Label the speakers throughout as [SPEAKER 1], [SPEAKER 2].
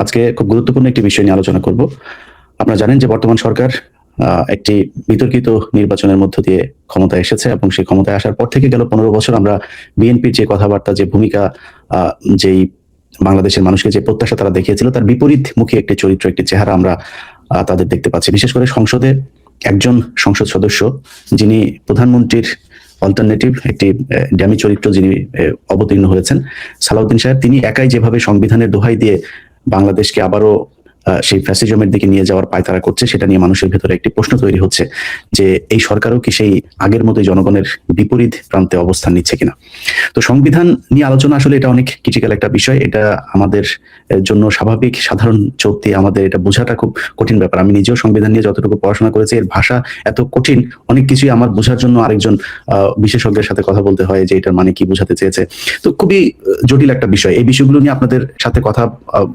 [SPEAKER 1] আজকে খুব গুরুত্বপূর্ণ একটি বিষয় নিয়ে আলোচনা করব। আপনারা জানেন যে বর্তমান সরকার একটি বিতর্কিত নির্বাচনের মধ্য দিয়ে ক্ষমতায় এসেছে এবং সেই ক্ষমতায় আসার পর থেকে গেল 15 বছর আমরা বিএনপির যে কথাবার্তা, যে ভূমিকা, যেই বাংলাদেশের মানুষকে যে প্রত্যাশা তারা দেখিয়েছিল, তার বিপরীতমুখী একটি চরিত্র, একটি চেহারা আমরা তাদের দেখতে পাচ্ছি। বিশেষ করে সংসদে একজন সংসদ সদস্য যিনি প্রধানমন্ত্রীর অল্টারনেটিভ একটি ড্যামি চরিত্র, যিনি অবতীর্ণ হয়েছেন, সালাউদ্দিন সাহেব, তিনি একাই যেভাবে সংবিধানের দোহাই দিয়ে বাংলাদেশকে আবারও সেই ফ্যাসিজমের দিকে নিয়ে যাওয়ার পায়তারা করছে, সেটা নিয়ে মানুষের ভেতরে একটি প্রশ্ন তৈরি হচ্ছে যে এই সরকারও কি সেই আগের মতোই জনগণের বিপরীত প্রান্তে অবস্থান নিচ্ছে কিনা। তো সংবিধান নিয়ে আলোচনা আসলে এটা অনেক ক্রিটিক্যাল একটা বিষয়। এটা আমাদের জন্য স্বাভাবিক সাধারণ চোখ দিয়ে আমাদের এটা বোঝাটা খুব কঠিন ব্যাপার। আমি নিজেও সংবিধান নিয়ে যতটুকু পড়াশোনা করেছি, এর ভাষা এত কঠিন, অনেক কিছুই আমার বোঝার জন্য আরেকজন বিশেষজ্ঞের সাথে কথা বলতে হয় যে এটার মানে কি বোঝাতে চেয়েছে। তো খুবই জটিল একটা বিষয়। এই বিষয়গুলো নিয়ে আপনাদের সাথে কথা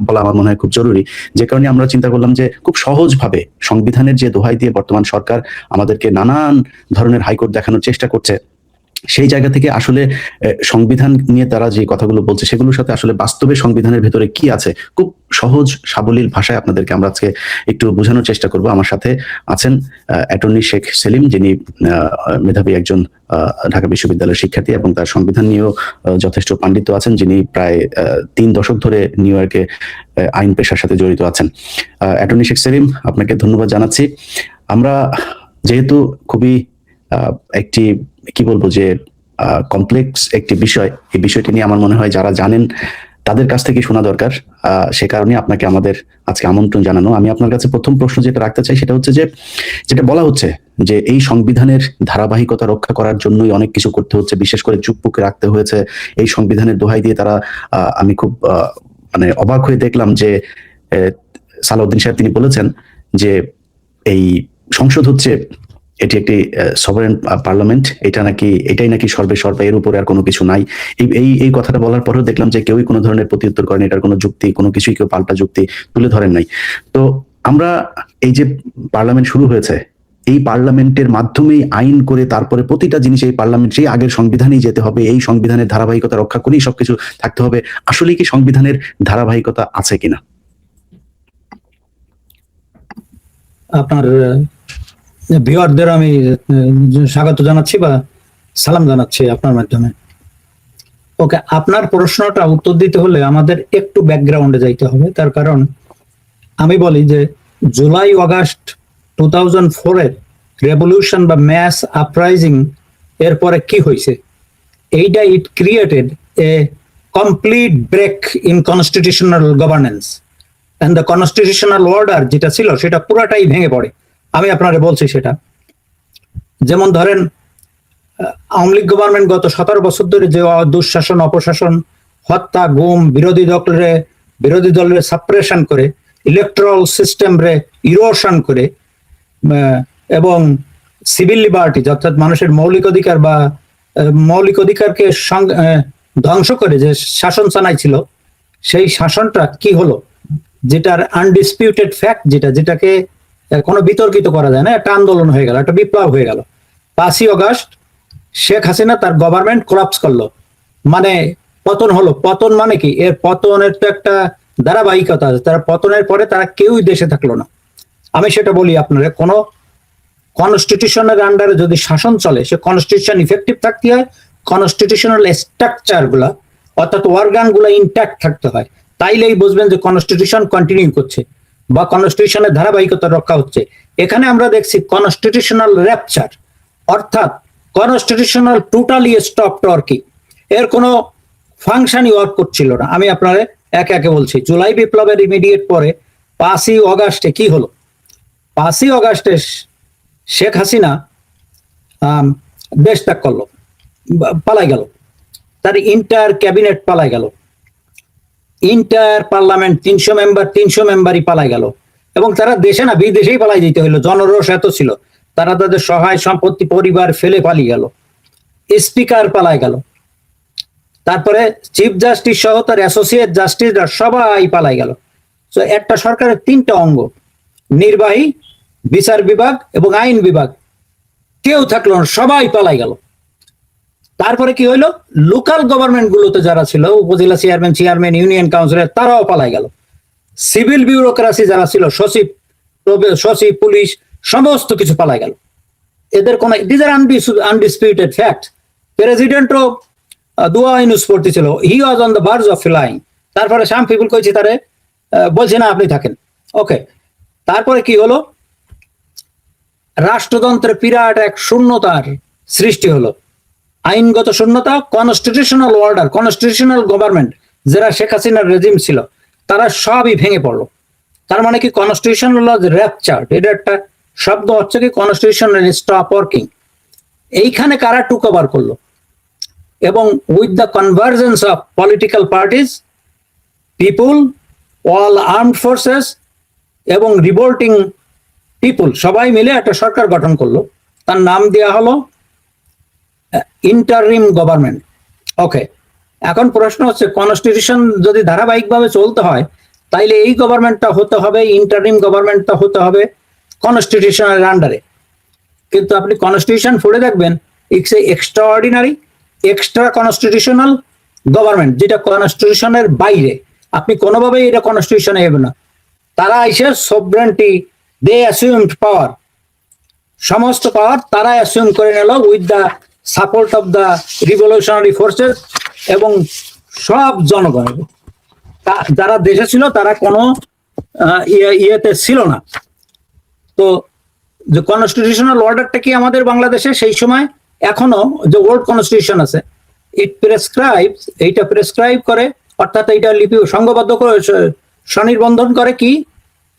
[SPEAKER 1] বলা আমার মনে হয় খুব জরুরি। যে কারণে আমরা চিন্তা করলাম যে খুব সহজভাবে সংবিধানের যে দোহাই দিয়ে বর্তমান সরকার আমাদেরকে নানান ধরনের হাইকোর্ট দেখানোর চেষ্টা করছে, সেই জায়গা থেকে আসলে সংবিধান নিয়ে তারা যে কথাগুলো বলছে সেগুলোর সাথে আসলে বাস্তবে সংবিধানের ভেতরে কি আছে, খুব সহজ সাবলীল ভাষায় আপনাদেরকে আমরা আজকে একটু বোঝানোর চেষ্টা করব। আমার সাথে আছেন অ্যাটর্নি শেখ সেলিম, যিনি মেধাবী একজন ঢাকা বিশ্ববিদ্যালয়ের শিক্ষার্থী এবং তার সংবিধান নিয়েও যথেষ্ট পাণ্ডিত্য আছেন, যিনি প্রায় 3 দশক ধরে নিউ ইয়র্কে আইন পেশার সাথে জড়িত আছেন। অ্যাটর্নি শেখ সেলিম, আপনাকে ধন্যবাদ জানাচ্ছি। আমরা যেহেতু খুবই একটি কি বলবো যে কমপ্লেক্স একটি বিষয়, এই বিষয়টি নিয়ে আমার মনে হয় যারা জানেন তাদের কাছ থেকে শোনা দরকার, সে কারণে আপনাকে আমাদের আজকে আমন্ত্রণ জানানো। আমি আপনার কাছে প্রথম প্রশ্ন যেটা রাখতে চাই সেটা হচ্ছে যে, যেটা বলা হচ্ছে যে এই সংবিধানের ধারাবাহিকতা রক্ষা করার জন্যই অনেক কিছু করতে হচ্ছে, বিশেষ করে চুপপুকে রাখতে হয়েছে এই সংবিধানের দোহাই দিয়ে তারা। আমি খুব মানে অবাক হয়ে দেখলাম যে সালাউদ্দিন সাহেব তিনি বলেছেন যে এই সংসদ হচ্ছে এটি একটি সভারেন পার্লামেন্ট, এটাই নাকি সর্বে এর উপরে আর কোনো কিছু নাই। এই কথাটা বলার পরেও দেখলাম যে কেউই কোনো ধরনের প্রত্যুত্তর করেন, এটার কোনো যুক্তি, কোনো কিছুই কেউ পাল্টা যুক্তি তুলে ধরেন নাই। তো আমরা এই যে পার্লামেন্ট শুরু হয়েছে, এই পার্লামেন্টের মাধ্যমেই আইন করে তারপরে প্রতিটা জিনিস এই পার্লামেন্ট, সেই আগের সংবিধানেই যেতে হবে, এই সংবিধানের ধারাবাহিকতা রক্ষা করেই সবকিছু থাকতে হবে। আসলে কি সংবিধানের ধারাবাহিকতা আছে কিনা?
[SPEAKER 2] আপনার ভিউয়ারদের আমি স্বাগত জানাচ্ছি বা সালাম জানাচ্ছি আপনার মাধ্যমে। ওকে, আপনার প্রশ্নটা উত্তর দিতে হলে আমাদের একটু ব্যাকগ্রাউন্ডে যাইতে হবে। তার কারণ আমি বলি যে জুলাই অগাস্ট 2004-এর রেভলিউশন বা ম্যাস আপরাইজিং এরপরে কি হয়েছে, এইটা it created a complete break in constitutional governance and the constitutional order যেটা ছিল সেটা পুরাটাই ভেঙে পড়ে। আমি আপনারে বলছি সেটা, যেমন ধরেন আওয়ামী লীগ গভর্নমেন্ট গত 17 বছর ধরে যে দুঃশাসন, অপশাসন, হত্যা, গুম, বিরোধী দলের সাপ্রেশন করে, ইলেকট্রাল সিস্টেম রে ইরোশন করে এবং সিভিল লিবার্টি অর্থাৎ মানুষের মৌলিক অধিকার বা মৌলিক অধিকারকে ধ্বংস করে যে শাসন চালাইছিল, সেই শাসনটা কি হলো, যেটার আনডিসপিউটেড ফ্যাক্ট, যেটাকে কোনো বিতর্কিত করা যায় না, একটা আন্দোলন হয়ে গেল, একটা বিপ্লব হয়ে গেল। 5ই অগাস্ট শেখ হাসিনা তার গভর্নমেন্ট কোলাপস করলো, মানে পতন হলো। পতন মানে কি? এর পতনের তো একটা ধারাবাহিকতা আছে। তার পতনের পরে তারা কেউই দেশে থাকলো না। আমি সেটা বলি আপনারা, কোনো কনস্টিটিউশনের আন্ডারে যদি শাসন চলে, সে কনস্টিটিউশন ইফেক্টিভ থাকতে হয়, কনস্টিটিউশনাল স্ট্রাকচার গুলা অর্থাৎ অর্গান গুলা ইনট্যাক্ট থাকতে হয়। তাইলেই বুঝবেন যে কনস্টিটিউশন কন্টিনিউ করছে বা কনস্টিটিউশনের ধারাবাহিকতা রক্ষা হচ্ছে। এখানে আমরা দেখছি কনস্টিটিউশনাল র্যাপচার, অর্থাৎ কনস্টিটিউশনাল টোটালি স্টপ ওয়ার্কিং, এর কোনো ফাংশনই ওয়ার্ক করছিল না। আমি আপনারা একে একে বলছি। জুলাই বিপ্লবের ইমিডিয়েট পরে 5ই অগাস্টে কি হলো? 5ই অগাস্টে শেখ হাসিনা দেশ ত্যাগ করলো, পালাই গেল, তার ইন্টায়ার ক্যাবিনেট পালাই গেল, ইন্টায়ার পার্লামেন্ট 300 মেম্বারই পালাই গেল, এবং তারা দেশে না বিদেশেই পালাই যেতে হইলো। জনরোষ এত ছিল, তারা তাদের সহায় সম্পত্তি পরিবার ফেলে পালিয়ে গেল, স্পিকার পালাই গেল, তারপরে চিফ জাস্টিস সহ তার অ্যাসোসিয়েট জাস্টিসরা সবাই পালাই গেল। তো একটা সরকারের 3টা অঙ্গ, নির্বাহী, বিচার বিভাগ এবং আইন বিভাগ, কেউ থাকলো না, সবাই পালাই গেল। তারপরে কি হইলো? লোকাল গভর্নমেন্ট গুলোতে যারা ছিল, উপজেলা চেয়ারম্যান, ইউনিয়ন কাউন্সিলর, তারাও পালাই গেল। সিভিল বিউরোক্রাসি যারা ছিল, সচিব, সচিব, পুলিশ, সমস্ত কিছু পালাই গেল। এদের কোন, দিস আর আনডিসপিউটেড ফ্যাক্ট। প্রেসিডেন্টও দোয়া ইউনুস পড়তেছিল, he was on the verge of flying. তারপরে সাম পিপল কইছে তারে, বলছে না আপনি থাকেন। ওকে, তারপরে কি হলো, রাষ্ট্রযন্ত্রে বিরাট এক শূন্যতার সৃষ্টি হলো, আইনগত শূন্যতা, কনস্টিটিউশনাল অর্ডার, কনস্টিটিউশনাল গভর্নমেন্ট যারা শেখ হাসিনার রেজিম ছিল তারা সবই ভেঙে পড়লো। তার মানে কি, কনস্টিটিউশন হলো র্যাপচার্ড, এটা একটা শব্দ হচ্ছে কি, কনস্টিটিউশন স্টপ ওয়ার্কিং। এইখানে কারা টু কভার করলো, এবং with the convergence of political parties, people, all armed forces এবং রিভোল্টিং পিপুল সবাই মিলে একটা সরকার গঠন করলো। তার নাম দেওয়া হলো ইন্টারিম গভর্নমেন্ট। ওকে, এখন প্রশ্ন হচ্ছে, কনস্টিটিউশন যদি ধারাবাহিকভাবে চলতে হয় তাইলে এই গভর্নমেন্টটা হতে হবে, ইন্টারিম গভর্নমেন্টটা হতে হবে কনস্টিটিউশনের আন্ডারে। কিন্তু আপনি কনস্টিটিউশন পড়ে দেখবেন, it's a extraordinary extra constitutional government, যেটা কনস্টিটিউশনের বাইরে। আপনি কোনোভাবেই এটা কনস্টিটিউশনে হবে না। তারা এসে সভরেন্টি, দে অ্যাসিউমড পাওয়ার, সমস্ত পাওয়ার তারা অ্যাসিউম করে নিল with the support of the revolutionary forces এবং সব জনগণের। যারা দেশে ছিল তারা কোনো ইয়েতে ছিল না। তো যে কনস্টিটিউশনাল অর্ডারটা কি আমাদের বাংলাদেশে সেই সময়, এখনো যে ওল্ড কনস্টিটিউশন আছে, ইট প্রেসক্রাইব, এইটা প্রেসক্রাইব করে, অর্থাৎ এইটা লিপি সংঘবদ্ধ করে, স্বনির্বন্ধন করে কি,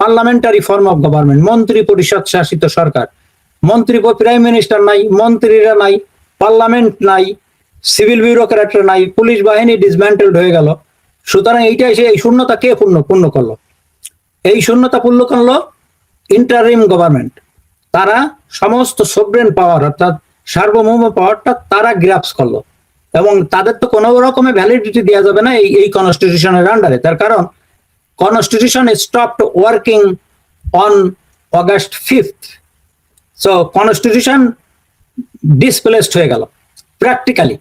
[SPEAKER 2] পার্লামেন্টারি ফর্ম অফ গভর্নমেন্ট, মন্ত্রী পরিষদ শাসিত সরকার। মন্ত্রী, প্রাইম মিনিস্টার নাই, মন্ত্রীরা নাই, পার্লামেন্ট নাই, সিভিল বিউরোক্র্যাটরা নাই, পুলিশ বাহিনী ডিসম্যান্টেলড হয়ে গেল। সুতরাং এইটা এসে এই শূন্যতা কে পূর্ণ করলো? এই শূন্যতা পূর্ণ করলো ইন্টারিম গভর্নমেন্ট। তারা সমস্ত সভরেন পাওয়ার, অর্থাৎ সার্বভৌম পাওয়ারটা তারা গ্রাপস করলো, এবং তাদের তো কোনো রকমের ভ্যালিডিটি দেওয়া যাবে না এই কনস্টিটিউশনের আন্ডারে। তার কারণ constitution stopped working on August 5th। So constitution displaced হয়ে গেল প্র্যাকটিক্যালি,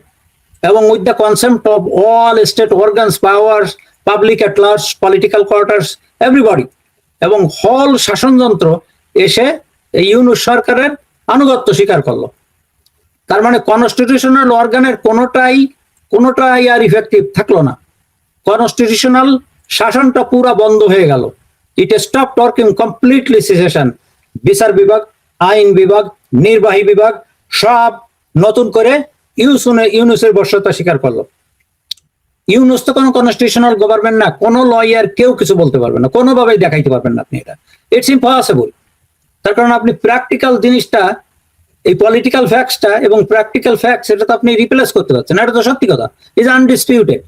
[SPEAKER 2] এবং with the concept of all state organs, powers, public at large, political quarters, everybody, এবং হল শাসনযন্ত্র এসে এই ইউনুস সরকারের আনুগত্য স্বীকার করলো। তার মানে কনস্টিটিউশনাল অর্গানের কোনোটাই আর ইফেক্টিভ থাকলো না। কনস্টিটিউশনাল শাসনটা পুরা বন্ধ হয়ে গেল। ইট স্টপড ওয়ার্কিং কমপ্লিটলি, সিসেশন। বিচার বিভাগ, আইন বিভাগ, নির্বাহী বিভাগ সব নতুন করে ইউনুসের বর্ষতা স্বীকার করলো। ইউনুস তো কোনো কনস্টিটিউশনাল গভর্নমেন্ট না, কোনো লয়ার কেউ কিছু বলতে পারবে না, কোনোভাবেই দেখাইতে পারবেন না আপনি এটা। It's impossible. তার কারণ আপনি প্র্যাকটিক্যাল জিনিসটা, এই পলিটিক্যাল ফ্যাক্টসটা এবং প্র্যাকটিক্যাল ফ্যাক্টস, এটা তো আপনি রিপ্লেস করতে পারছেন, এটা তো সত্যি কথা, ইজ আনডিসপিউটেড।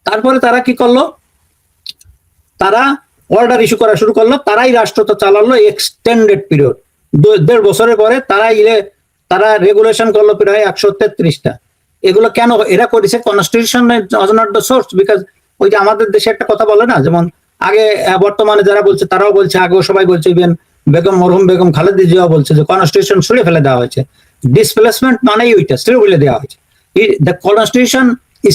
[SPEAKER 2] তারপরে তারা কি করলো, তারা অর্ডার ইস্যু করা শুরু করলো, তারাই রাষ্ট্রটা চালালো এক্সটেন্ডেড পিরিয়ড। 1.5 বছরের পরে তারা রেগুলেশন করলো প্রায় 133টা। এগুলো কেন এরা করেছে? Constitution was not the source, because ওই যে আমাদের দেশে একটা কথা বলে না, যেমন আগে, বর্তমানে যারা বলছে তারাও বলছে, আগেও সবাই বলছে, ইভেন মরহুম বেগম খালেদা জিয়া বলছে যে কনস্টিটিউশন ছুঁড়ে ফেলে দেওয়া হয়েছে। ডিসপ্লেসমেন্ট মানেই ওইটা, ছুঁড়ে ফেলে দেওয়া হয়েছে। The constitution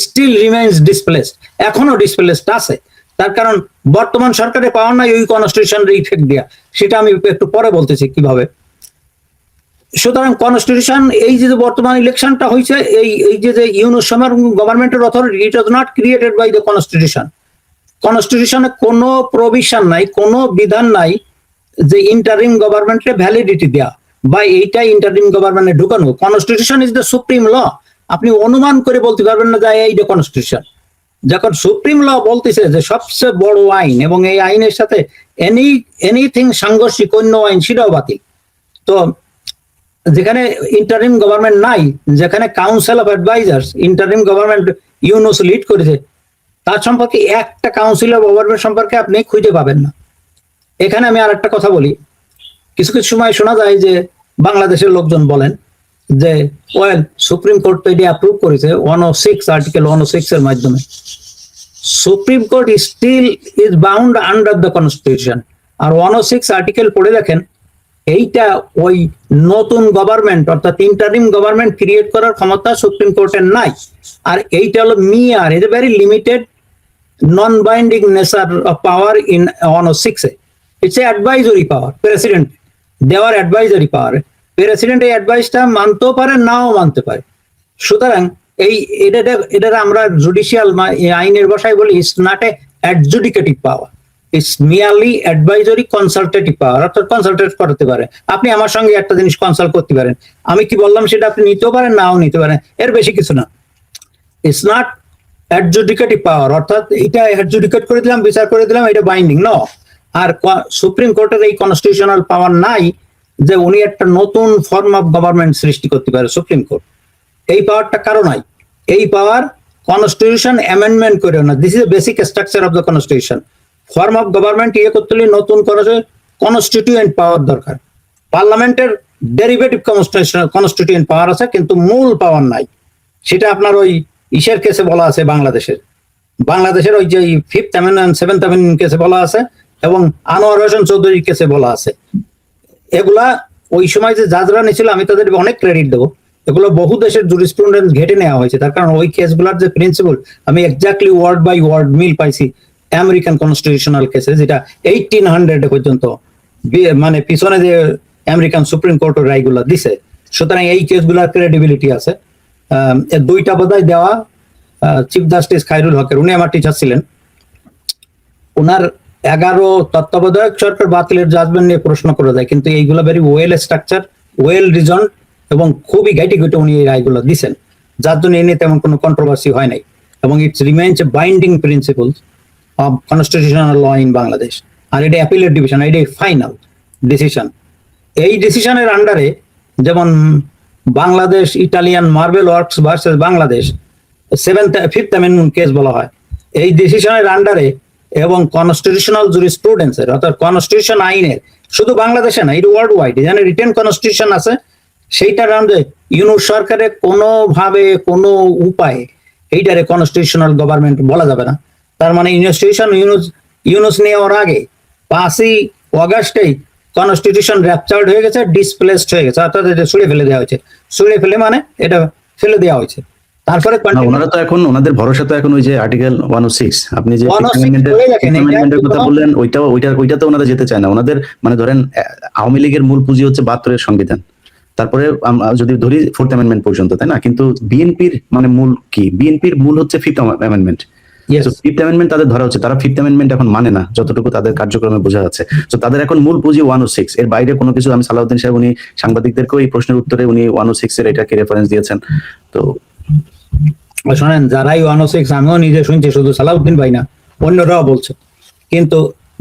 [SPEAKER 2] still remains displaced, এখনো ডিসপ্লেসড আছে। তার কারণ বর্তমান সরকারে পাওয়ার নাই ওই কনস্টিটিউশনের ইফেক্ট দেওয়া, সেটা আমি একটু পরে বলতেছি কিভাবে। সুতরাং কনস্টিটিউশন, এই যে বর্তমান ইলেকশনটা হয়েছে, এই যে ইউনুস সরকার গভর্নমেন্টের authority, it was not created by the constitution. কনস্টিটিউশনে কোনো প্রভিশন নাই, কোনো বিধান নাই যে ইন্টারিম গভর্নমেন্টের ভ্যালিডিটি দেয়া বা এইটা ইন্টারিম গভর্নমেন্টে ঢুকানো। Constitution is the supreme law. আপনি অনুমান করে বলতে পারবেন না যে এইটা কনস্টিটিউশন। যখন সুপ্রিম ল বলতেছে যে সবচেয়ে বড় আইন, এবং এই আইনের সাথে এনিথিং সাংঘর্ষিক অন্য আইন, সেটাও বাতিল। তো যেখানে ইন্টারিম গভর্নমেন্ট নাই, যেখানে council of advisers interim government Yunus lead করেছে, তার সম্পর্কে একটা কাউন্সিল অফ গভর্নমেন্ট সম্পর্কে আপনি খুঁজে পাবেন না। এখানে আমি আর একটা কথা বলি, কিছু কিছু সময় শোনা যায় যে বাংলাদেশের লোকজন বলেন যে ওয়েল, সুপ্রিম কোর্ট তো এটি অ্যাপ্রুভ করেছে 106 আর্টিকেল 106 এর মাধ্যমে। Supreme Court still is bound under the constitution. আর 106 আর্টিকেল পড়ে দেখেন, এইটা ওই নতুন গভর্নমেন্ট, অর্থাৎ ইন্টারিম গভর্নমেন্ট ক্রিয়েট করার ক্ষমতা সুপ্রিম কোর্টের নাই। আর এইটা হলো মিয়ার, is a very limited non-binding nature of power in 106A. It's a advisory power. President দেওয়ার advisory power. প্রেসিডেন্ট এই অ্যাডভাইসটা মানতেও পারে, নাও মানতে পারে। সুতরাং এটা আমরা জুডিশিয়াল আইনের ভাষায় বলি it's not a adjudicative power, it's merely advisory consultative power, অর্থাৎ কনসালটেট করতে পারে। আপনি আমার সঙ্গে একটা জিনিস কনসাল্ট করতে পারেন, আমি কি বললাম সেটা আপনি নিতেও পারেন, নাও নিতে পারেন, এর বেশি কিছু না। ইটস নট অ্যাডজুডিকেটিভ পাওয়ার, অর্থাৎ এটা অ্যাডজুডিকেট করে দিলাম, বিচার করে দিলাম, এটা বাইন্ডিং ন। আর সুপ্রিম কোর্টের এই কনস্টিটিউশনাল পাওয়ার নাই যে উনি একটা নতুন ফর্ম অফ গভর্নমেন্ট সৃষ্টি করতে পারে। সুপ্রিম কোর্ট এই পাওয়ারটা কারো নাই। এই পাওয়ার কনস্টিটিউশন অ্যামেন্ডমেন্ট করেও না। This is a basic structure of the constitution. Form of government করতে হলে নতুন কনস্টিটিউয়েন্ট পাওয়ার দরকার। পার্লামেন্টের ডেরিভেটিভ কনস্টিটিউয়েন্ট পাওয়ার আছে, কিন্তু মূল পাওয়ার নাই। সেটা আপনার ওই ইসের কেসে বলা আছে, বাংলাদেশের ওই যে 5th অ্যামেন্ডমেন্ট 7th অ্যামেন্ডমেন্ট কেসে বলা আছে, এবং আনোয়ার হোসেন চৌধুরীর কেসে বলা আছে। এগুলা ওই সময় যে জাজরা নিয়েছিল, আমি তাদের অনেক ক্রেডিট দেবো। এগুলো বহু দেশের জুরিসপ্রুডেন্স ঘেটে নেওয়া হয়েছে, তার কারণ ওই কেসগুলোর যে প্রিন্সিপাল আমি এক্স্যাক্টলি ওয়ার্ড বাই ওয়ার্ড মিল পাইছি আমেরিকান কনস্টিটিউশনাল কেসে, যেটা 1800 পর্যন্ত মানে পিছনে যে আমেরিকান সুপ্রিম কোর্টের রায়গুলো দিছে। সুতরাং এই কেসগুলোর ক্রেডিবিলিটি আছে। দুইটা বোধহয় দেওয়া চিফ জাস্টিস খায়রুল হকের, উনি আমার টিচার ছিলেন। ওনার 11 তত্ত্বাবধায়ক সরকার বাতিলের জাজমেন্ট নিয়ে প্রশ্ন করে দেয়, কিন্তু এইগুলো very well structure, well reason, এবং খুবই ঘাইটে ঘুটে উনি এই রায়গুলো দিচ্ছেন, যার জন্য এ নিয়ে তেমন কোনো কন্ট্রোভার্সি হয় নাই, এবং it's remains a binding principle of constitutional law in Bangladesh. আর এটা অ্যাপিলেট ডিভিশন, এটা ফাইনাল ডিসিশন। এই ডিসিশনের আন্ডারে যেমন Bangladesh Italian marble works versus Bangladesh 5th amendment case বলা হয়, এই ডিসিশনের আন্ডারে এবং কনস্টিটিউশনাল জুরিসপ্রুডেন্সের, অর্থাৎ কনস্টিটিউশন আইনের, শুধু বাংলাদেশে না, এটা ওয়ার্ল্ড ওয়াইড, এখানে রিটেন কনস্টিটিউশন আছে, সেইটার আন্ডারে ইউনুস সরকারের কোনোভাবে কোনো উপায়ে এইটারে কনস্টিটিউশনাল গভর্নমেন্ট বলা যাবে না। তার মানে ইনস্টিটিউশন ইউনুস নেওয়ার আগে 5ই অগাস্টেই কনস্টিটিউশন র্যাপচার্ড হয়ে গেছে, ডিসপ্লেসড হয়ে গেছে, অর্থাৎ এটা ছুড়ে ফেলে দেওয়া হয়েছে। ছুড়ে ফেলে মানে এটা ফেলে দেওয়া হয়েছে। তারপরে
[SPEAKER 1] ওনারা তো এখন, ওনাদের ভরসা তো এখন ওই যে আর্টিকেল 106, আপনি যে অ্যামেন্ডমেন্টের কথা বললেন, ওইটা তো ওনারা যেতে চায় না। ওনাদের মানে ধরেন আওয়ামী লীগের মূল পুঁজি হচ্ছে 72-এর সংবিধান, তারপরে যদি ধরি 4th অ্যামেন্ডমেন্ট পর্যন্ত, তাই না? কিন্তু বিএনপির মানে মূল কি? বিএনপির মূল হচ্ছে 5th অ্যামেন্ডমেন্ট। 5th অ্যামেন্ডমেন্ট তাদের ধরা হচ্ছে, তারা 5th অ্যামেন্ডমেন্ট এখন মানে না, যতটুকু তাদের কার্যক্রমে বোঝা যাচ্ছে। তো তাদের এখন মূল পুঁজি 106, এর বাইরে কোনো কিছু। আমি সালাউদ্দিন সাহেব, উনি সাংবাদিকদেরকেও এই প্রশ্নের উত্তরে উনি 106 এর এটাকে রেফারেন্স দিয়েছেন। তো
[SPEAKER 2] শোনেন, যারাই 106, আমিও নিজে শুনছি, শুধু সালাউদ্দিন ভাই না, অন্যরাও বলছে, কিন্তু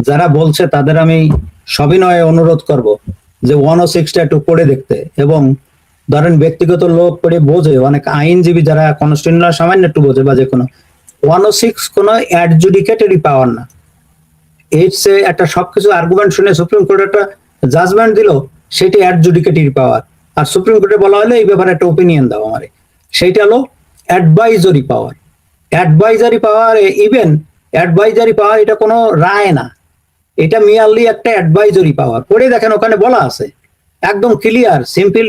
[SPEAKER 2] যারা বলছে তাদের আমি সবিনয়ে অনুরোধ করব যে 106টা একটু পড়ে দেখতে, এবং ধরেন ব্যক্তিগত লোক পড়ে বোঝে, অনেক আইনজীবী যারা কনস্টিটিউশনাল সামান্য একটু বোঝে, বা যে কোনো 106 কোনো অ্যাডজুডিকেটরি পাওয়ার না। ইটস একটা সবকিছু আর্গুমেন্ট শুনে সুপ্রিম কোর্ট একটা জাজমেন্ট দিল, সেটি অ্যাডজুডিকেটরি পাওয়ার। আর সুপ্রিম কোর্টে বলা হলো এই ব্যাপারে একটা ওপিনিয়ন দাও আমারে, সেইটা হলো অ্যাডভাইজরি পাওয়ার। অ্যাডভাইজারি পাওয়ার, ইভেন অ্যাডভাইজারি পাওয়ার এটা কোনো রায় না, এটা মিয়ারলি একটা অ্যাডভাইজরি পাওয়ার। পড়ে দেখেন, ওখানে বলা আছে একদম clear, simple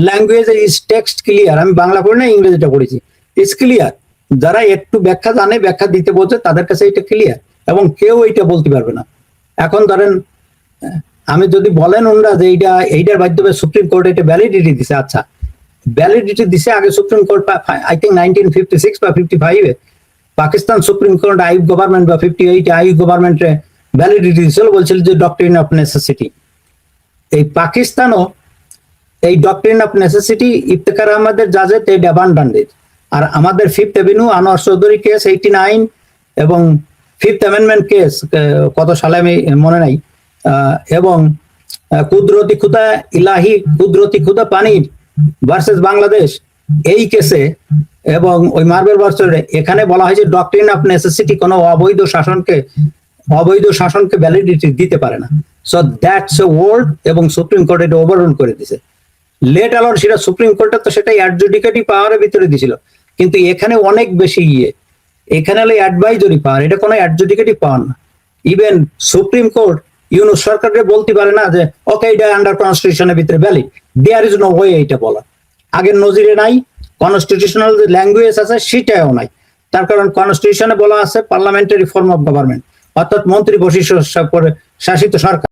[SPEAKER 2] language, is text clear. আমি বাংলা পড়ি না, ইংরেজিটা পড়েছি, ইটস ক্লিয়ার। যারা একটু ব্যাখ্যা জানে, ব্যাখ্যা দিতে বলছে, তাদের কাছে এটা ক্লিয়ার, এবং কেউ এইটা বলতে পারবে না। এখন ধরেন আমি যদি বলেন ওনারা যে এইটার মাধ্যমে সুপ্রিম কোর্ট এটা ভ্যালিডিটি দিছে, আচ্ছা ভ্যালিডিটি দিছে আগে সুপ্রিম কোর্ট, আই থিঙ্ক 1956 বা 55-এ Pakistan Supreme Court Ayub government, বা 58-এ আইয়ুব গভর্নমেন্টে ভ্যালিডিটি দিয়েছিল, বলছিল যে ডক্ট্রিন অফ নেসেসিটি। এই পাকিস্তানও এই ডক্ট্রিন অফ নেসেসিটি ইফতেখার আহমেদের জাজেদ এই অ্যাবান্ডান্টেড। আর আমাদের 5th avenue Anwar Chowdhury case 89, এবং 5th অ্যামেন্ডমেন্ট কেস কত সালে আমি মনে নাই, এবং কুদরতি খুদা ইলাহি কুদরতি খুদা পানির ভার্সেস বাংলাদেশ এই কেসে, এবং ওই মার্বেল ভার্সেস, এখানে বলা হয়েছে ডক্ট্রিন অফ নেসেসিটি কোনো অবৈধ শাসনকে ভ্যালিডিটি দিতে পারে না। সো দ্যাটস এ ওয়ার্ড, এবং সুপ্রিম কোর্ট এটা ওভাররুল করে দিয়েছে। লেট অ্যালাউড, সেটা সুপ্রিম কোর্টে তো সেটাই অ্যাডজুডিকেটিভ পাওয়ারের ভিতরে দিয়েছিল, কিন্তু এখানে অনেক বেশি এখানে হলো অ্যাডভাইজরি পাওয়ার, এটা কোনো অ্যাডজুডিকেটিভ পাওয়ার না। ইভেন সুপ্রিম কোর্ট ইউনুস সরকারকে বলতে পারে না যে ওকে এটা আন্ডার কনস্টিটিউশনের ভিতরে valid, there is no way এইটা বলা। আগের নজিরে নাই, কনস্টিটিউশনাল যে ল্যাঙ্গুয়েজ আছে সেটাও নাই। তার কারণ কনস্টিটিউশনে বলা আছে পার্লামেন্টারি ফর্ম অফ গভর্নমেন্ট, অর্থাৎ মন্ত্রী বৈশিষ্ট্য করে শাসিত সরকার।